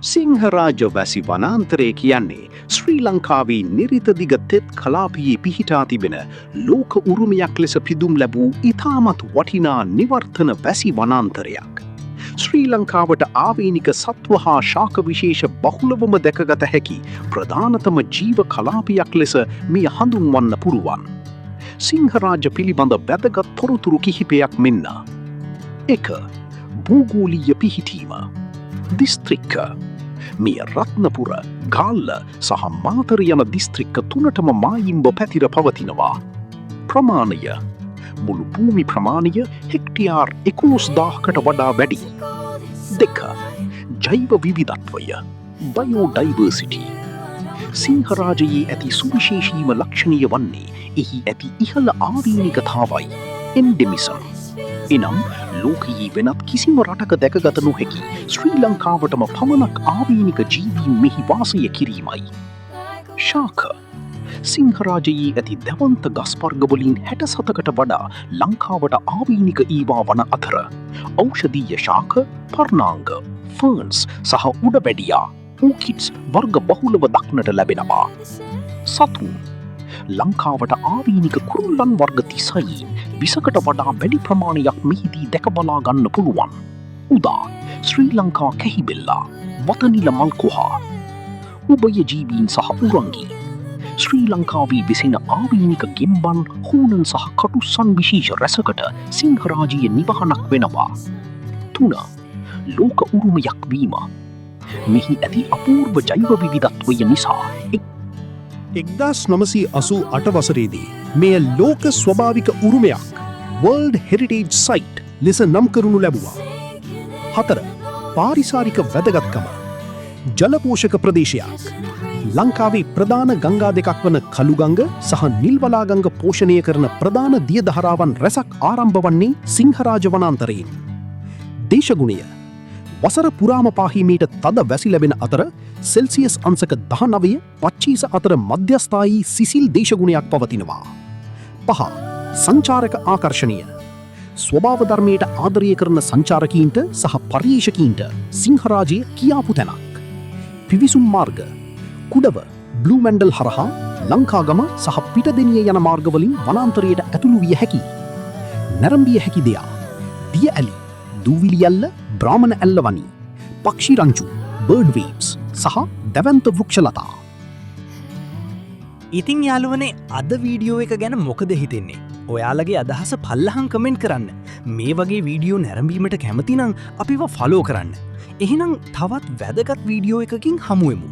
සිංහරාජ වැසි වනාන්තරය කියන්නේ ශ්‍රී ලංකාවේ නිරිතදිග තෙත් කලාපයේ පිහිටා තිබෙන ලෝක උරුමයක් ලෙස පිදුම් ලැබූ ඉතාමත් වටිනා නිවර්තන වැසි වනාන්තරයක්. ශ්‍රී ලංකාවට ආවේනික සත්ව හා ශාක විශේෂ බහුලවම දැකගත හැකි ප්‍රධානතම ජීව කලාපයක් ලෙස මෙය හඳුන්වන්න පුරුවන්. සිංහරාජ පිළිබඳ වැදගත් තොරතුරු කිහිපයක් මෙන්න. 1. භූගෝලීය පිහිටීම. දිස්ත්‍රික්ක. මෙය රත්නපුර, ගාල්ල සහ මාතර යන දිස්ත්‍රික්ක තුනටම මායිම්බ පැතිර පවතිනවා. ප්‍රමාණය. මුළු භූමි ප්‍රමාණය හෙක්ටියාර් 11,000කට වඩා වැඩි. 2. ජෛව විවිධත්වය. බයෝඩයිවර්සිටි. සිංහරාජයේ ඇති සුවිශේෂීම ලක්ෂණය වන්නේ එහි ඇති ඉහළ ආවේනිකතාවයි. එන්ඩෙමිසම්. එනම් ලෝකයේ වෙනත් කිසිම රටක දැකගත නොහැකි ශ්‍රී ලංකාවටම පමණක් ආවේනික ජීවීන් මෙහි වාසය කිරීමයි. ශාක. සිංහරාජයේ ඇති දැවන්ත ගස්පර්ගවලින් 67කට වඩා ලංකාවට ආවේනික ඊවා වන අතර ඖෂධීය ශාක, පර්ණාංග, ෆර්න්ස් සහ උඩවැඩියා, ඕකිඩ්ස් වර්ග බහුලව දක්නට ලැබෙනවා. සතුන්. ලංකාවට ආවේනික කුරුල්ලන් වර්ග 36න් 20කට වඩා වැඩි ප්‍රමාණයක් මෙහිදී දැක බලා ගන්න පුළුවන්. උදා, ශ්‍රී ලංකා කැහිබෙල්ලා, වතනිල මල්කොහා, උභයජීවීන් සහ උරංගී. ශ්‍රී ලංකාවේ වෙසෙන ආවේනික ගෙම්බන්, හූනන් සහ කටුස්සන් විශේෂ රැසකට සිංහරාජය නිවහනක් වෙනවා. 3. ලෝක උරුමයක් වීම. මෙහි ඇති අපූර්ව ජෛව විවිධත්වය නිසා 1988 වසරේදී මෙය ලෝක ස්වභාවික උරුමයක් World Heritage Site ලෙස නම් කරනු ලැබුවා. 4. පාරිසරික වැදගත්කම. ජලපෝෂක ප්‍රදේශයක්. ලංකාවේ ප්‍රධාන ගංගා දෙකක් වන කළුගංග සහ නිල්වලාගංග පෝෂණය කරන ප්‍රධාන දිය දහරාවන් රැසක් ආරම්භ වන්නේ සිංහරාජ වනාන්තරයෙන්. දේශගුණය. වසර පුරාම පාහිමීට තද වැසි ලැබෙන අතර සෙල්සියස් අංශක 19 පච්චීස අතර මධ්‍යස්ථායී සිසිල් දේශගුණයක් පවතිනවා. 5. සංචාරක ආකර්ෂණය. ස්වභාව ධර්මයට ආදරය කරන සංචාරකීන්ට සහ පර්යේෂකීන්ට සිංහරාජය කියාපු තැනක්. පිවිසුම් මාර්ග. කුඩව, බ්ලූ මැන්ඩල් හරහා ලංකාගම සහ පිටදෙනිය යන මාර්ගවලින් වනාන්තරයට ඇතුළු විය හැකි. නැරඹිය හැකි දෙයක්. දිය ඇලි, දූවිලි ඇල්ල, බ්‍රාහ්මණ ඇල්ල වනි, පක්ෂි රංචු, බර්ඩ් වේව්ස් සහ දැවන්ත වෘක්ෂලතා. ඉතින් යාළුවනේ අද වීඩියෝ එක ගැන මොකද හිතෙන්නේ? ඔයාලගේ අදහස පල්ලහන් කමෙන්ට් කරන්න. මේ වගේ වීඩියෝ නැරඹීමට කැමති නම් අපිව ෆලෝ කරන්න. එහෙනම් තවත් වැදගත් වීඩියෝ එකකින් හමුවෙමු.